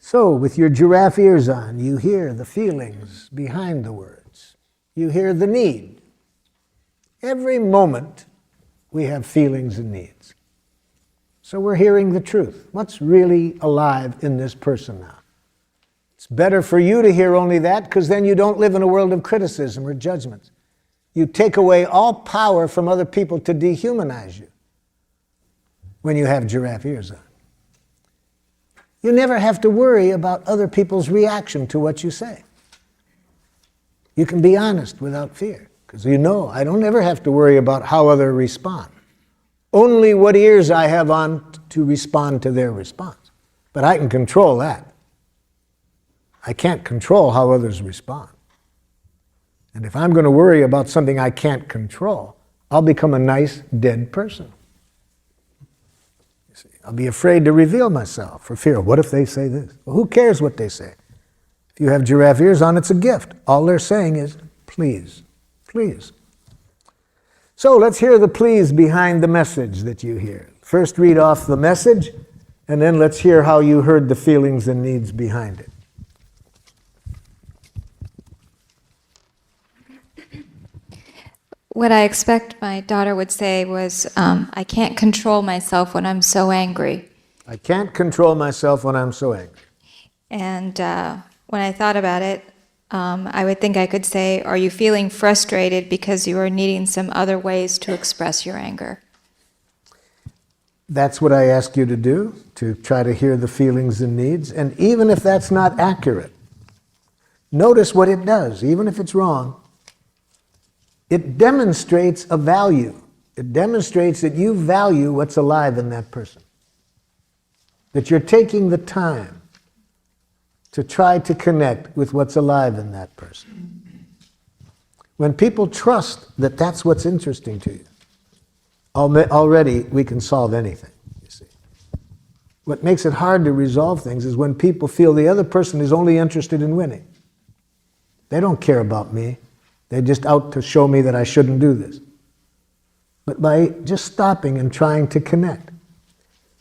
So, with your giraffe ears on, you hear the feelings behind the words. You hear the need. Every moment, we have feelings and needs. So we're hearing the truth. What's really alive in this person now? It's better for you to hear only that, because then you don't live in a world of criticism or judgments. You take away all power from other people to dehumanize you when you have giraffe ears on. You never have to worry about other people's reaction to what you say. You can be honest without fear, because you know I don't ever have to worry about how others respond. Only what ears I have on to respond to their response. But I can control that. I can't control how others respond. And if I'm going to worry about something I can't control, I'll become a nice, dead person. You see, I'll be afraid to reveal myself for fear. What if they say this? Well, who cares what they say? If you have giraffe ears on, it's a gift. All they're saying is, please, please. So let's hear the please behind the message that you hear. First read off the message, and then let's hear how you heard the feelings and needs behind it. What I expect my daughter would say was, I can't control myself when I'm so angry. I can't control myself when I'm so angry. And when I thought about it, I would think I could say, are you feeling frustrated because you are needing some other ways to express your anger? That's what I ask you to do, to try to hear the feelings and needs. And even if that's not accurate, notice what it does, even if it's wrong. It demonstrates a value. It demonstrates that you value what's alive in that person. That you're taking the time to try to connect with what's alive in that person. When people trust that that's what's interesting to you, already we can solve anything, you see. What makes it hard to resolve things is when people feel the other person is only interested in winning. They don't care about me. They're just out to show me that I shouldn't do this. But by just stopping and trying to connect,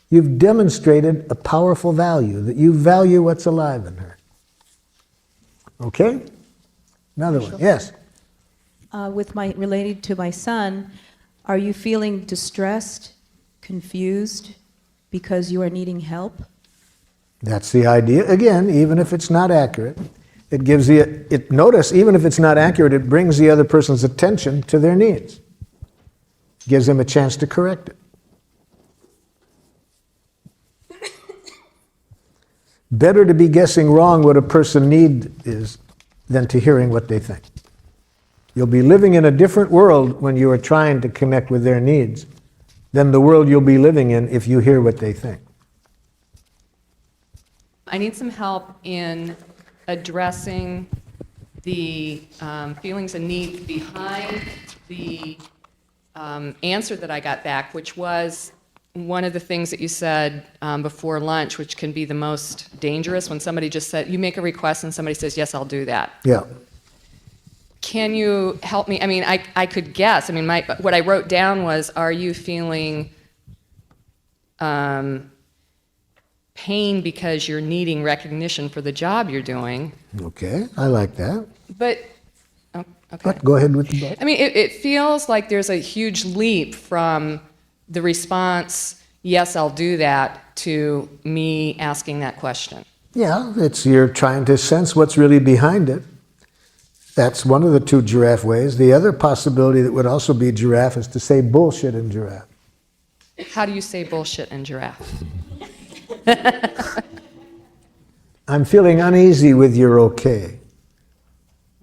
you've demonstrated a powerful value, that you value what's alive in her. Okay? Another one. Yes? Related to my son, are you feeling distressed, confused, because you are needing help? That's the idea. Again, even if it's not accurate, it gives notice, even if it's not accurate, it brings the other person's attention to their needs. Gives them a chance to correct it. Better to be guessing wrong what a person needs is than to hearing what they think. You'll be living in a different world when you are trying to connect with their needs than the world you'll be living in if you hear what they think. I need some help in addressing the feelings and needs behind the answer that I got back, which was one of the things that you said before lunch, which can be the most dangerous, when somebody just said, you make a request and somebody says, yes, I'll do that. Yeah. Can you help me? I mean, I could guess. I mean, what I wrote down was, are you feeling pain because you're needing recognition for the job you're doing? Okay, I like that. But, okay. But go ahead with the book. I mean, it feels like there's a huge leap from the response, yes, I'll do that, to me asking that question. Yeah, you're trying to sense what's really behind it. That's one of the two giraffe ways. The other possibility that would also be giraffe is to say bullshit in giraffe. How do you say bullshit in giraffe? I'm feeling uneasy with your okay.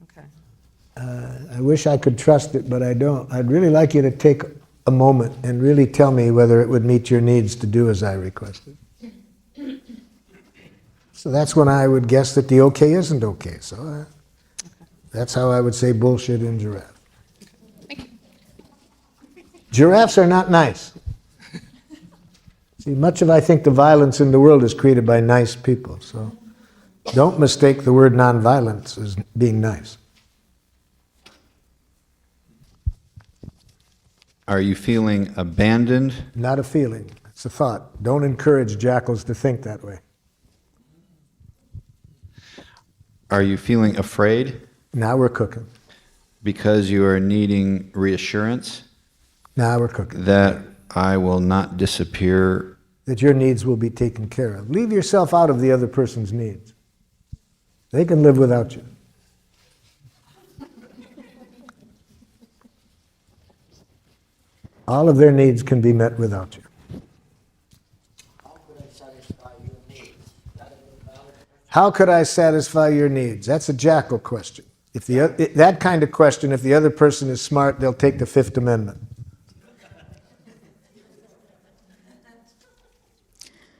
Okay. I wish I could trust it, but I don't. I'd really like you to take a moment and really tell me whether it would meet your needs to do as I requested. So that's when I would guess that the okay isn't okay. So that's how I would say bullshit in giraffe. Thank you. Giraffes are not nice. See, much of, I think, the violence in the world is created by nice people. So don't mistake the word nonviolence as being nice. Are you feeling abandoned? Not a feeling. It's a thought. Don't encourage jackals to think that way. Are you feeling afraid Now we're cooking. because you are needing reassurance Now we're cooking. that I will not disappear? That your needs will be taken care of. Leave yourself out of the other person's needs. They can live without you. All of their needs can be met without you. How could I satisfy your needs? That's a jackal question. That kind of question, if the other person is smart, they'll take the Fifth Amendment.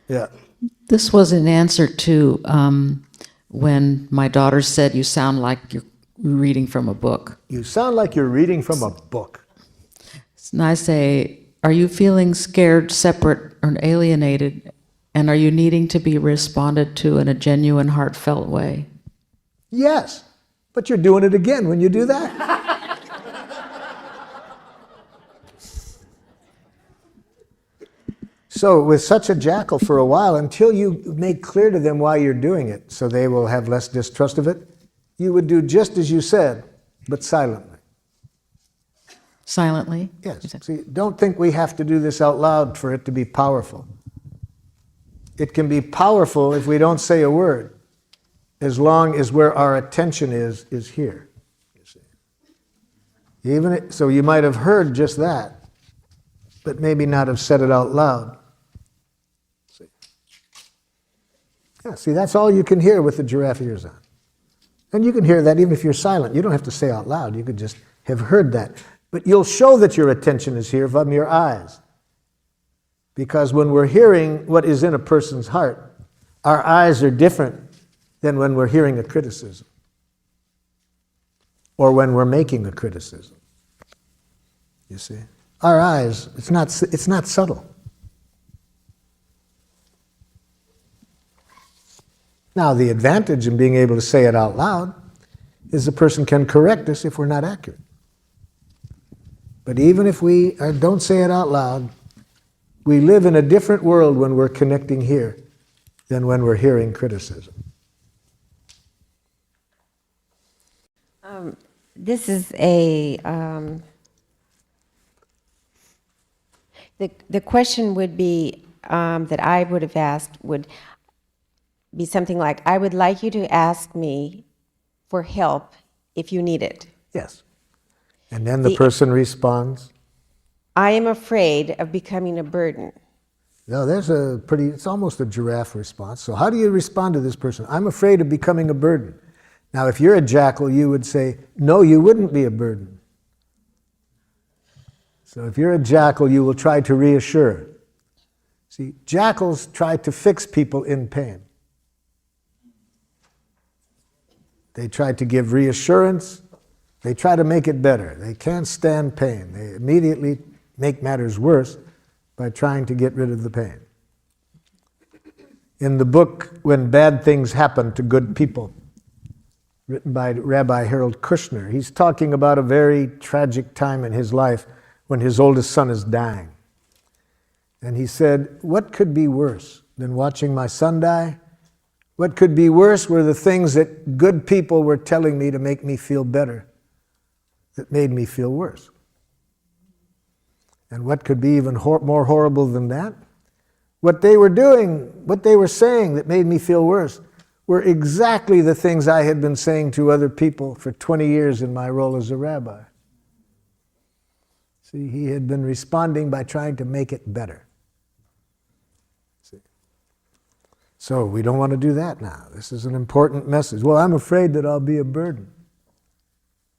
Yeah. This was an answer to when my daughter said, "You sound like you're reading from a book." You sound like you're reading from a book. And I say, "Are you feeling scared, separate, or alienated? And are you needing to be responded to in a genuine, heartfelt way?" Yes, but you're doing it again when you do that. So with such a jackal for a while, until you make clear to them why you're doing it, so they will have less distrust of it, you would do just as you said, but silently. Silently? Yes. See, don't think we have to do this out loud for it to be powerful. It can be powerful if we don't say a word, as long as where our attention is here. You see. So you might have heard just that, but maybe not have said it out loud. See. Yeah, see, that's all you can hear with the giraffe ears on. And you can hear that even if you're silent. You don't have to say out loud. You could just have heard that. But you'll show that your attention is here from your eyes. Because when we're hearing what is in a person's heart, our eyes are different than when we're hearing a criticism or when we're making a criticism. You see? Our eyes, it's not subtle. Now, the advantage in being able to say it out loud is the person can correct us if we're not accurate. But even if we don't say it out loud, we live in a different world when we're connecting here than when we're hearing criticism. This is a, the question would be, that I would have asked would be something like, I would like you to ask me for help if you need it. Yes. And then the person responds. I am afraid of becoming a burden. No, it's almost a giraffe response. So how do you respond to this person? I'm afraid of becoming a burden. Now, if you're a jackal, you would say, no, you wouldn't be a burden. So if you're a jackal, you will try to reassure. See, jackals try to fix people in pain. They try to give reassurance. They try to make it better. They can't stand pain. They immediately make matters worse by trying to get rid of the pain. In the book, When Bad Things Happen to Good People, written by Rabbi Harold Kushner, he's talking about a very tragic time in his life when his oldest son is dying. And he said, what could be worse than watching my son die? What could be worse were the things that good people were telling me to make me feel better that made me feel worse. And what could be even more horrible than that? What they were doing, what they were saying that made me feel worse were exactly the things I had been saying to other people for 20 years in my role as a rabbi. See, he had been responding by trying to make it better. See? So we don't want to do that now. This is an important message. Well, I'm afraid that I'll be a burden.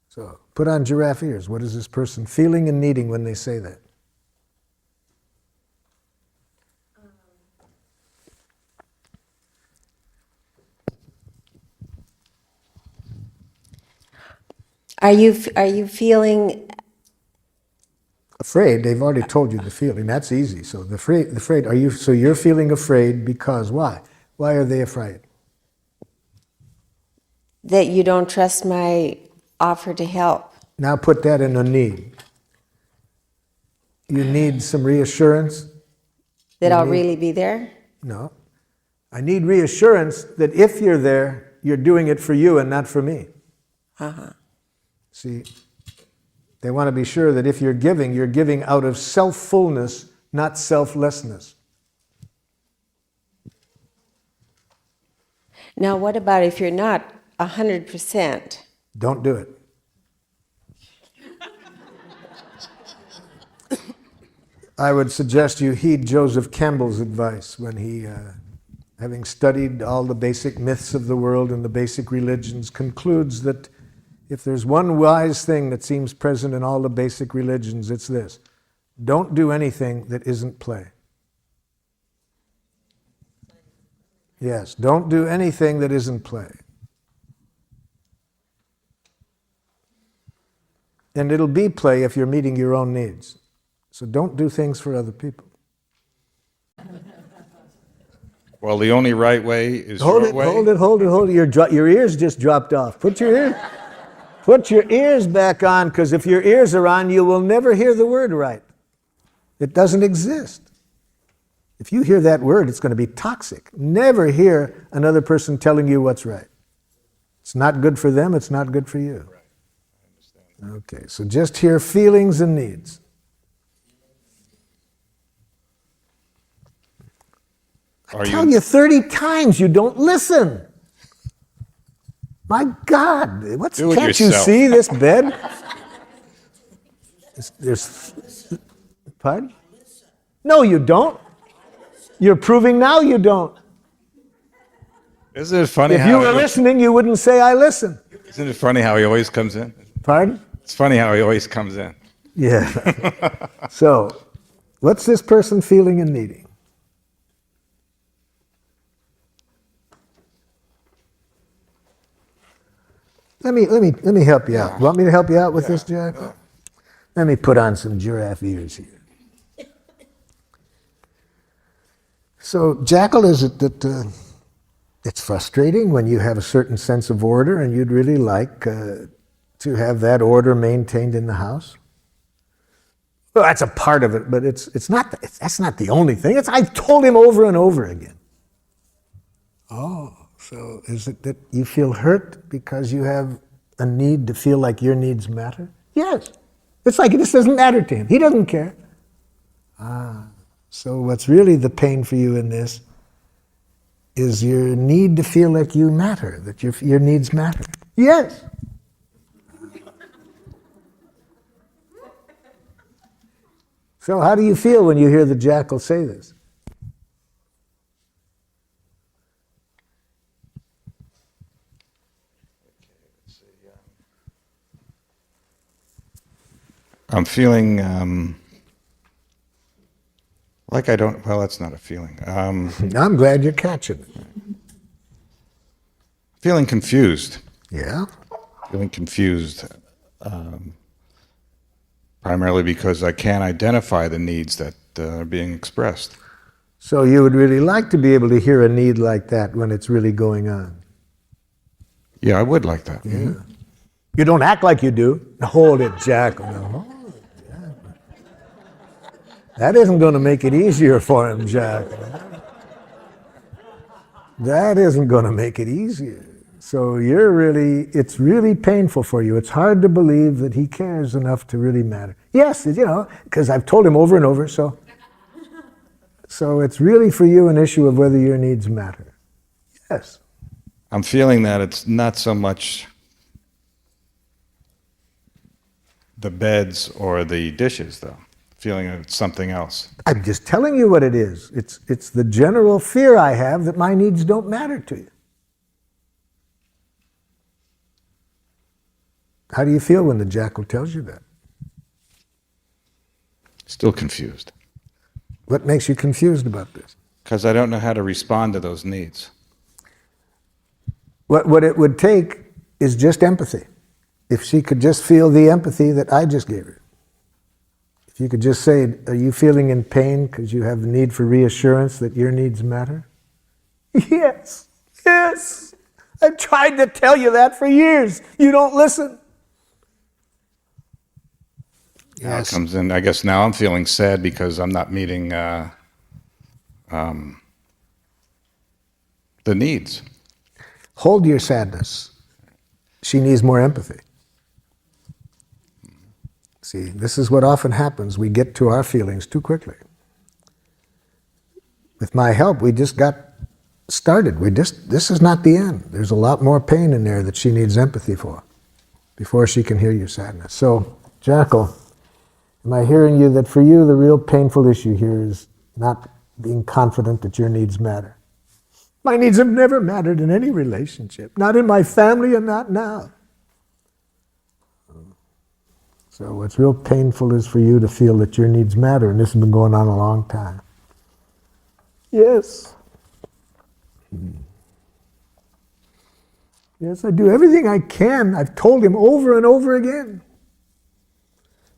So put on giraffe ears. What is this person feeling and needing when they say that? Are you feeling Afraid, they've already told you the feeling. That's easy. So the afraid, so you're feeling afraid because why? Why are they afraid? that you don't trust my offer to help? Now put that in a need. You need some reassurance? That I'll really be there? No. I need reassurance that if you're there, you're doing it for you and not for me. See, they want to be sure that if you're giving out of self-fullness, not selflessness. Now, what about if you're not 100%? Don't do it. I would suggest you heed Joseph Campbell's advice when he, having studied all the basic myths of the world and the basic religions, concludes that if there's one wise thing that seems present in all the basic religions, it's this: don't do anything that isn't play. Yes, don't do anything that isn't play. And it'll be play if you're meeting your own needs. So don't do things for other people. Well, the only right way is Hold your it, way. hold it, hold it, hold it. Your ears just dropped off. Put your ears back on, because if your ears are on, you will never hear the word right. It doesn't exist. If you hear that word, it's going to be toxic. Never hear another person telling you what's right. It's not good for them, it's not good for you. Okay, so just hear feelings and needs. I tell you 30 times you don't listen. My God, Do it can't you yourself. see this bed? Pardon? No, you don't. You're proving now you don't. Isn't it funny If you were listening, you wouldn't say, I listen. Isn't it funny how he always comes in? Pardon? It's funny how he always comes in. Yeah. So, what's this person feeling and needing? Let me help you out. Want me to help you out with this, Jack? Let me put on some giraffe ears here. So, Jackal, is it that it's frustrating when you have a certain sense of order and you'd really like to have that order maintained in the house? Well, that's a part of it, but that's not the only thing. I've told him over and over again. Oh, so is it that you feel hurt because you have a need to feel like your needs matter? Yes. It's like this doesn't matter to him. He doesn't care. So what's really the pain for you in this is your need to feel like you matter, that your needs matter. Yes. So how do you feel when you hear the jackal say this? I'm feeling like I don't, well, that's not a feeling. I'm glad you're catching it. Feeling confused. Yeah? Feeling confused. Primarily because I can't identify the needs that are being expressed. So you would really like to be able to hear a need like that when it's really going on? Yeah, I would like that. Yeah. You don't act like you do. Hold it, Jack. No. That isn't going to make it easier for him, Jack. That isn't going to make it easier. So it's really painful for you. It's hard to believe that he cares enough to really matter. Yes, because I've told him over and over, so it's really for you an issue of whether your needs matter. Yes. I'm feeling that it's not so much the beds or the dishes, though. Feeling it's something else. I'm just telling you what it is. It's the general fear I have that my needs don't matter to you. How do you feel when the jackal tells you that? Still confused. What makes you confused about this? Because I don't know how to respond to those needs. What it would take is just empathy. If she could just feel the empathy that I just gave her. If you could just say, are you feeling in pain because you have the need for reassurance that your needs matter? Yes, yes. I've tried to tell you that for years. You don't listen. Now it comes in. I guess now I'm feeling sad because I'm not meeting the needs. hold your sadness. She needs more empathy. See, this is what often happens. We get to our feelings too quickly. With my help, we just got started. This is not the end. There's a lot more pain in there that she needs empathy for before she can hear your sadness. So, Jackal, am I hearing you that for you the real painful issue here is not being confident that your needs matter? My needs have never mattered in any relationship, not in my family and not now. So what's real painful is for you to feel that your needs matter, and this has been going on a long time. Yes. Yes, I do everything I can. I've told him over and over again.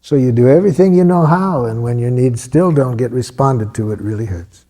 So you do everything you know how, and when your needs still don't get responded to, it really hurts.